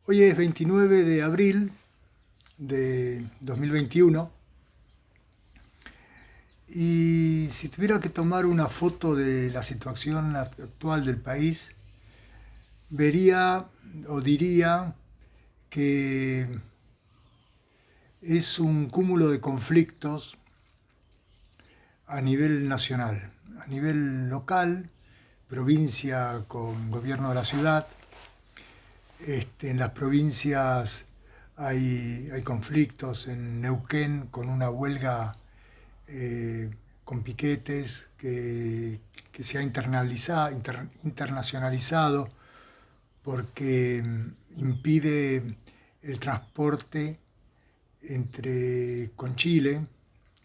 Hoy es 29 de abril de 2021 y si tuviera que tomar una foto de la situación actual del país, vería o diría que es un cúmulo de conflictos a nivel nacional, a nivel local, provincia con gobierno de la ciudad. En las provincias hay conflictos, en Neuquén con una huelga con piquetes que se ha internacionalizado porque impide el transporte con Chile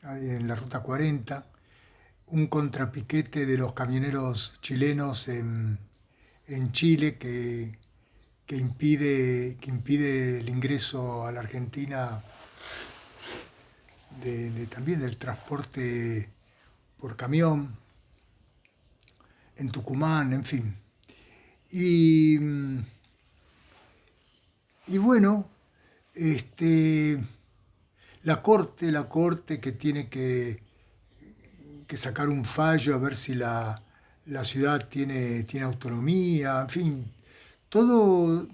en la Ruta 40, un contrapiquete de los camioneros chilenos en Chile que impide el ingreso a la Argentina también del transporte por camión, en Tucumán, en fin. Y, y bueno, este, la corte que tiene que sacar un fallo a ver si la ciudad tiene autonomía, en fin, todo,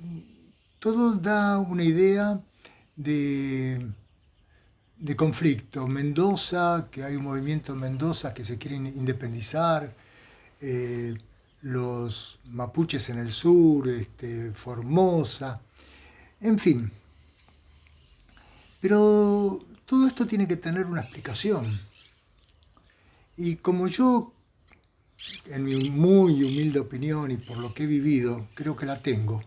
todo da una idea de, de conflicto. Mendoza, que hay un movimiento en Mendoza que se quieren independizar, eh, los mapuches en el sur, Formosa, en fin. Pero todo esto tiene que tener una explicación. Y como yo, en mi muy humilde opinión y por lo que he vivido, creo que la tengo,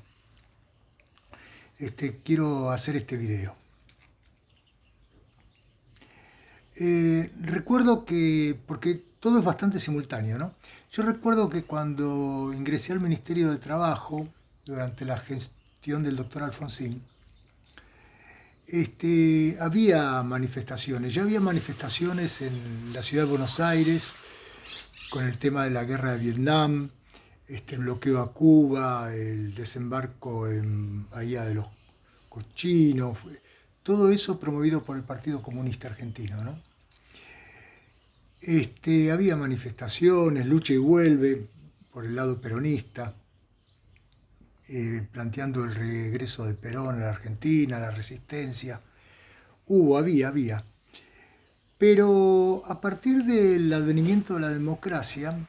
quiero hacer este video. Recuerdo que, porque todo es bastante simultáneo, ¿no? Yo recuerdo que cuando ingresé al Ministerio de Trabajo, durante la gestión del doctor Alfonsín, había manifestaciones. Ya había manifestaciones en la ciudad de Buenos Aires con el tema de la guerra de Vietnam, el bloqueo a Cuba, el desembarco en Bahía de los Cochinos, todo eso promovido por el Partido Comunista Argentino, ¿no? Había manifestaciones, lucha y vuelve por el lado peronista, planteando el regreso de Perón a la Argentina, la resistencia. Había. Pero a partir del advenimiento de la democracia,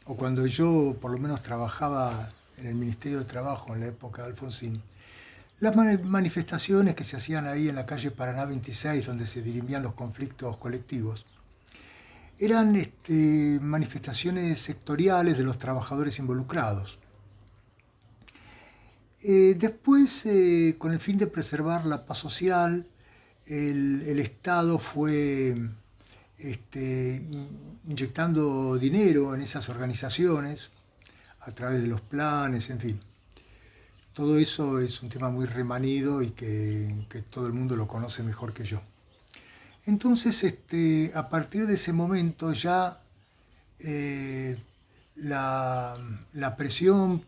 o cuando yo por lo menos trabajaba en el Ministerio de Trabajo en la época de Alfonsín, las manifestaciones que se hacían ahí en la calle Paraná 26, donde se dirimían los conflictos colectivos, eran manifestaciones sectoriales de los trabajadores involucrados. Después, con el fin de preservar la paz social, el Estado fue inyectando dinero en esas organizaciones a través de los planes, en fin. Todo eso es un tema muy remanido y que todo el mundo lo conoce mejor que yo. Entonces, a partir de ese momento ya eh, la presión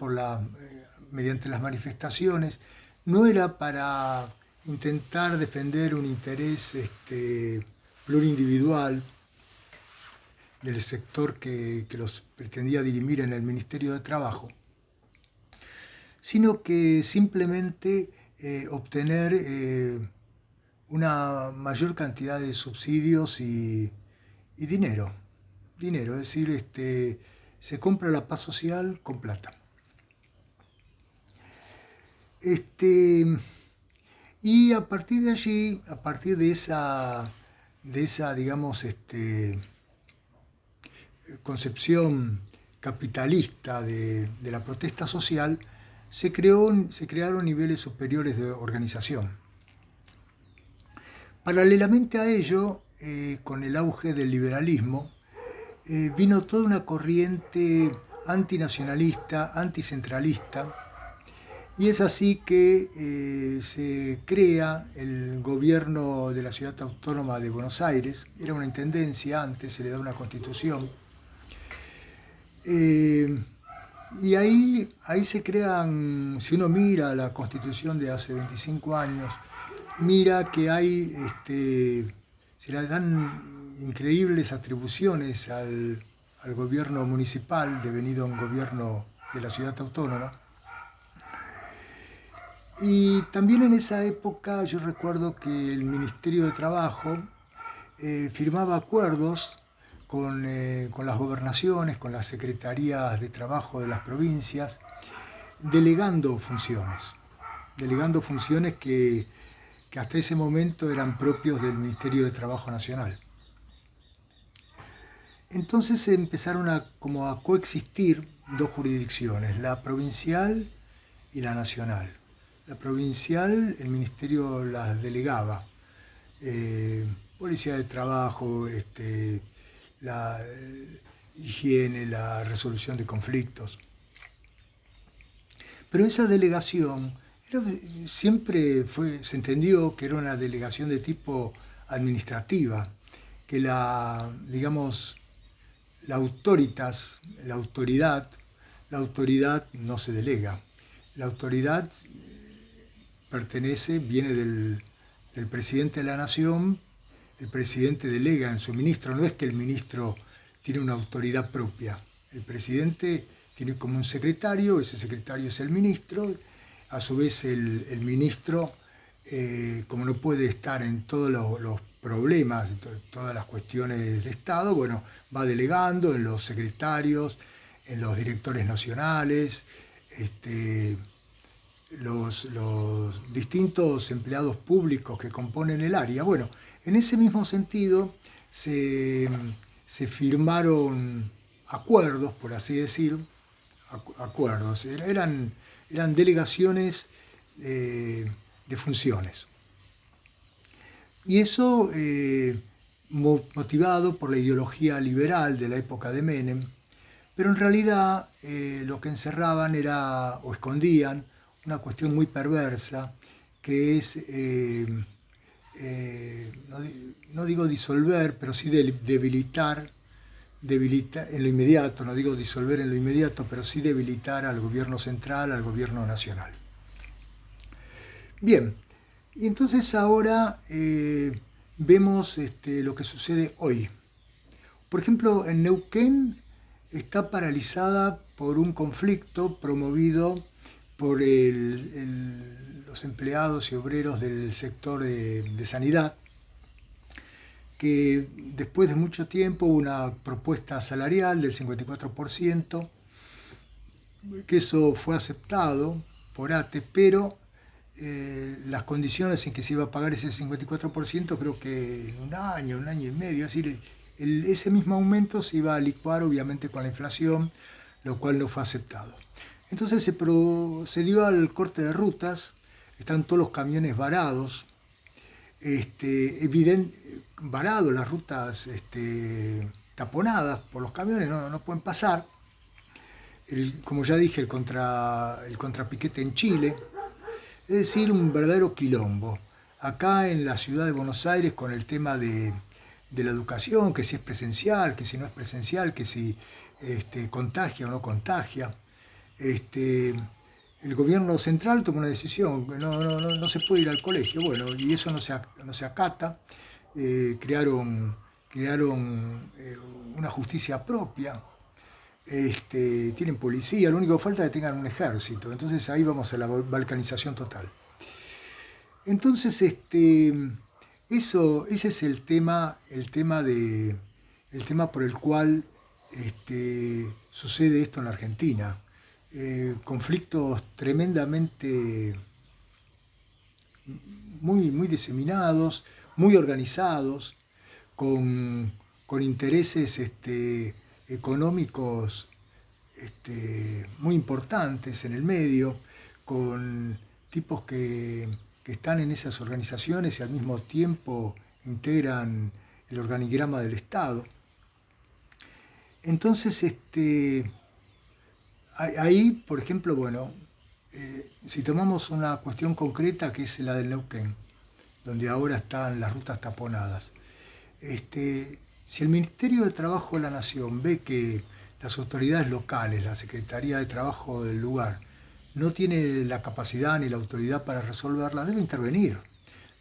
mediante las manifestaciones no era para intentar defender un interés plurindividual del sector que los pretendía dirimir en el Ministerio de Trabajo, sino que simplemente obtener una mayor cantidad de subsidios y dinero, es decir, se compra la paz social con plata. Y a partir de allí, a partir de esa digamos, concepción capitalista de la protesta social, se crearon niveles superiores de organización. Paralelamente a ello, con el auge del liberalismo, vino toda una corriente antinacionalista, anticentralista, y es así que se crea el gobierno de la Ciudad Autónoma de Buenos Aires. Era una intendencia antes, se le da una constitución. Y ahí se crean, si uno mira la Constitución de hace 25 años, mira que se le dan increíbles atribuciones al gobierno municipal, devenido un gobierno de la ciudad autónoma. Y también en esa época yo recuerdo que el Ministerio de Trabajo firmaba acuerdos con las gobernaciones, con las secretarías de trabajo de las provincias, delegando funciones, delegando funciones que hasta ese momento eran propios del Ministerio de Trabajo Nacional. Entonces empezaron como a coexistir dos jurisdicciones, la provincial y la nacional. La provincial, el ministerio las delegaba, policía de trabajo, la higiene, la resolución de conflictos. Pero esa delegación siempre se entendió que era una delegación de tipo administrativa, que digamos, la autoritas, la autoridad no se delega. La autoridad viene del presidente de la nación, el presidente delega en su ministro, no es que el ministro tiene una autoridad propia, el presidente tiene como un secretario, ese secretario es el ministro, a su vez el ministro, como no puede estar en todos los problemas, todas las cuestiones de Estado, bueno, va delegando en los secretarios, en los directores nacionales, los distintos empleados públicos que componen el área. Bueno, en ese mismo sentido se firmaron acuerdos, por así decir, acuerdos, eran delegaciones de funciones. Y eso motivado por la ideología liberal de la época de Menem, pero en realidad lo que encerraban era, o escondían, una cuestión muy perversa, que es, no digo disolver, pero sí debilitar en lo inmediato, no digo disolver en lo inmediato, pero sí debilitar al gobierno central, al gobierno nacional. Bien, y entonces ahora vemos lo que sucede hoy. Por ejemplo, en Neuquén está paralizada por un conflicto promovido por los empleados y obreros del sector de sanidad, que después de mucho tiempo hubo una propuesta salarial del 54%, que eso fue aceptado por ATE, pero las condiciones en que se iba a pagar ese 54%, creo que en un año y medio, es decir, ese mismo aumento se iba a licuar obviamente con la inflación, lo cual no fue aceptado. Entonces se procedió al corte de rutas, están todos los camiones varados, varados, las rutas taponadas por los camiones, no pueden pasar. Como ya dije, el contrapiquete en Chile, es decir, un verdadero quilombo. Acá en la ciudad de Buenos Aires con el tema de la educación, que si es presencial, que si no es presencial, que si contagia o no contagia. El gobierno central tomó una decisión, que no se puede ir al colegio, bueno, y eso no se acata. Crearon una justicia propia, tienen policía, lo único que falta es que tengan un ejército, entonces ahí vamos a la balcanización total. Entonces, ese es el tema por el cual sucede esto en la Argentina. Conflictos tremendamente muy diseminados, muy organizados, con intereses económicos muy importantes en el medio, con tipos que están en esas organizaciones y al mismo tiempo integran el organigrama del Estado. Entonces, ahí, por ejemplo, bueno, si tomamos una cuestión concreta que es la del Neuquén, donde ahora están las rutas taponadas, si el Ministerio de Trabajo de la Nación ve que las autoridades locales, la Secretaría de Trabajo del lugar, no tiene la capacidad ni la autoridad para resolverla, debe intervenir.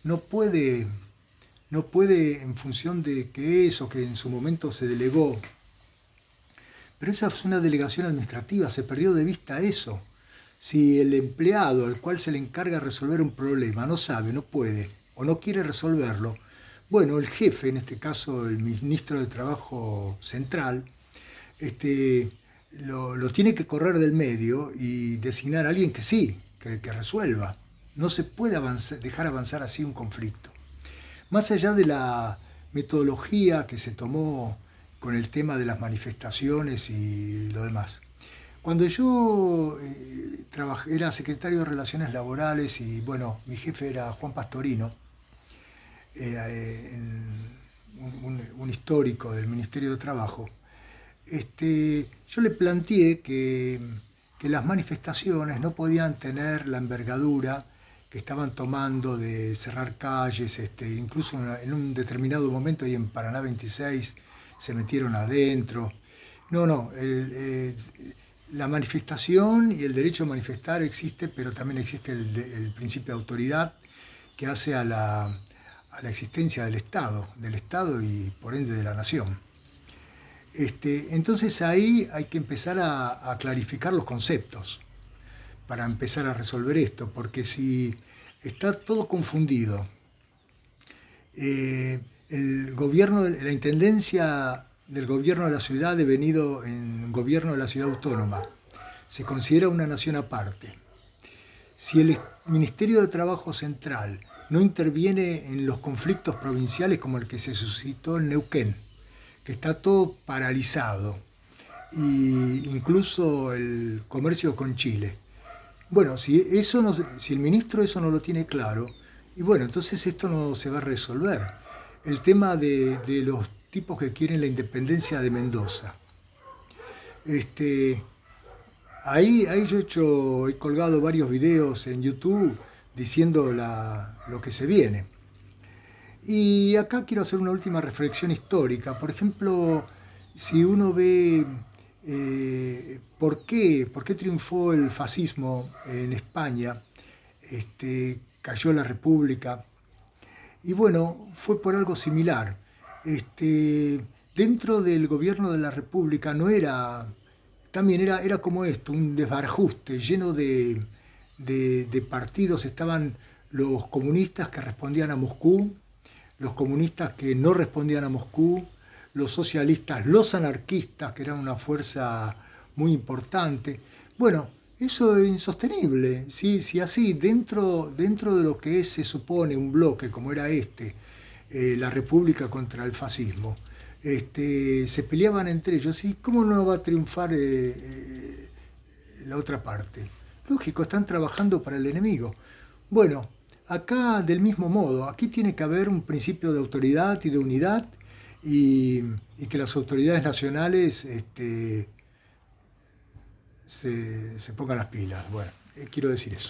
No puede, no puede en función de que eso que en su momento se delegó, pero esa es una delegación administrativa, se perdió de vista eso. Si el empleado al cual se le encarga resolver un problema no sabe, no puede o no quiere resolverlo, bueno, el jefe, en este caso el ministro de Trabajo central, este, lo tiene que correr del medio y designar a alguien que sí, que resuelva. No se puede dejar avanzar así un conflicto. Más allá de la metodología que se tomó con el tema de las manifestaciones y lo demás. Cuando yo era secretario de Relaciones Laborales y bueno, mi jefe era Juan Pastorino, un histórico del Ministerio de Trabajo, yo le planteé que las manifestaciones no podían tener la envergadura que estaban tomando de cerrar calles, incluso en un determinado momento y en Paraná 26 se metieron adentro. No, no, la manifestación y el derecho a manifestar existe, pero también existe el principio de autoridad que hace a la existencia del Estado y por ende de la nación. Entonces ahí hay que empezar a clarificar los conceptos para empezar a resolver esto, porque si está todo confundido, el gobierno, la intendencia del gobierno de la ciudad devenido en gobierno de la ciudad autónoma, se considera una nación aparte. Si el Ministerio de Trabajo Central no interviene en los conflictos provinciales como el que se suscitó en Neuquén, que está todo paralizado, e incluso el comercio con Chile. Bueno, si el ministro eso no lo tiene claro, y bueno, entonces esto no se va a resolver. El tema de los tipos que quieren la independencia de Mendoza. Ahí yo he colgado varios videos en YouTube diciendo lo que se viene. Y acá quiero hacer una última reflexión histórica. Por ejemplo, si uno ve por qué triunfó el fascismo en España, cayó la República, y bueno, fue por algo similar. Dentro del gobierno de la República no era, también era como esto, un desbarajuste lleno de partidos. Estaban los comunistas que respondían a Moscú, los comunistas que no respondían a Moscú, los socialistas, los anarquistas, que eran una fuerza muy importante. Bueno, eso es insostenible. Si así, dentro de lo que se supone un bloque como era la República contra el fascismo, se peleaban entre ellos, ¿y cómo no va a triunfar la otra parte? Lógico, están trabajando para el enemigo. Bueno, acá del mismo modo, aquí tiene que haber un principio de autoridad y de unidad y que las autoridades nacionales se pongan las pilas. Bueno, quiero decir eso.